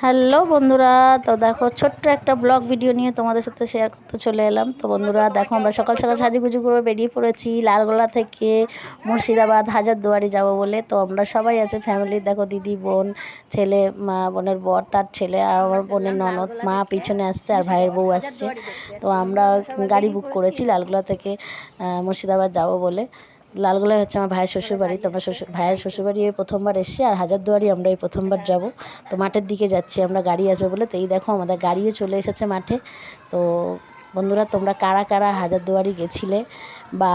Hello বন্ধুরা, তো দেখো ছোট্ট একটা ব্লগ ভিডিও নিয়ে তোমাদের সাথে শেয়ার করতে চলে এলাম। তো বন্ধুরা দেখো, আমরা সকাল সকাল সাজুগুজু করে বেরিয়ে পড়েছি লালগোলা থেকে মুর্শিদাবাদ হাজারদুয়ারি যাব বলে। তো আমরা সবাই আছে ফ্যামিলি, দেখো দিদি, বোন, ছেলে, মা, বোনের বর, তার ছেলে, আর আমার বোনের ননদ, মা পিছনে আসছে আর ভাইয়ের বউ আসছে। তো আমরা গাড়ি বুক করেছি লালগোলা থেকে মুর্শিদাবাদ যাব বলে। লালগোলায় হচ্ছে আমার ভাইয়ের শ্বশুরবাড়ি। তো আমরা ভাইয়ের শ্বশুরবাড়ি এই প্রথমবার এসেছি, আর হাজারদুয়ারি আমরা এই প্রথমবার যাব। তো মাঠের দিকে যাচ্ছি আমরা, গাড়ি আসবে বলে। তো এই দেখো আমাদের গাড়িও চলে এসেছে মাঠে। তো বন্ধুরা, তোমরা কারা কারা হাজারদুয়ারি গেছিলে বা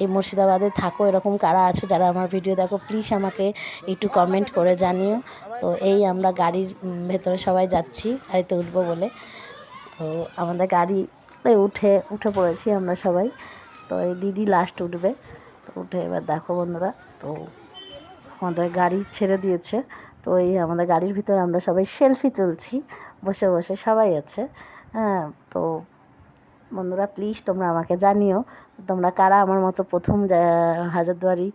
এই মুর্শিদাবাদে থাকো, এরকম কারা আছো যারা আমার ভিডিও দেখো, প্লিজ আমাকে একটু কমেন্ট করে জানিও। তো এই আমরা গাড়ির ভেতরে সবাই যাচ্ছি গাড়িতে উঠবো বলে। তো আমাদের গাড়িতে উঠে পড়েছি আমরা সবাই। তো এই দিদি লাস্ট উঠবে। তো উঠে এবার দেখো বন্ধুরা, তো আমাদের গাড়ি ছেড়ে দিয়েছে। তো এই আমাদের গাড়ির ভিতরে আমরা সবাই সেলফি তুলছি, বসে বসে সবাই আছে। হ্যাঁ, তো বন্ধুরা প্লিজ তোমরা আমাকে জানিও তোমরা কারা আমার মতো প্রথম হাজারদুয়ারি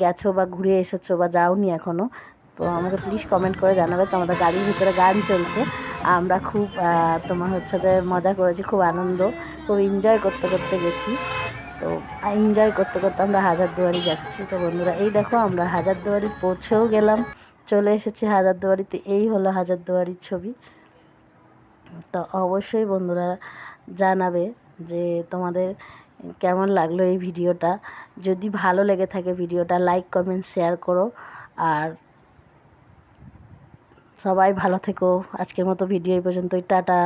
গেছো বা ঘুরে এসেছো বা যাওনি এখনও। তো আমাকে প্লিজ কমেন্ট করে জানাবে। তো আমাদের গাড়ির ভিতরে গান চলছে, আমরা খুব তোমার হচ্ছে যে মজা করেছি, খুব আনন্দ, খুব এনজয় করতে করতে গেছি। তো এনজয় করতে করতে আমরা হাজারদুয়ারি যাচ্ছি। তো বন্ধুরা এই দেখো আমরা হাজারদুয়ারি পৌঁছেও গেলাম, চলে এসেছি হাজারদুয়ারিতে। এই হলো হাজারদুয়ারির ছবি। তো অবশ্যই বন্ধুরা জানাবে যে তোমাদের কেমন লাগলো এই ভিডিওটা। যদি ভালো লেগে থাকে ভিডিওটা লাইক, কমেন্ট, শেয়ার করো। আর সবাই ভালো থেকো। আজকের মতো ভিডিও এই পর্যন্তই, টাটা।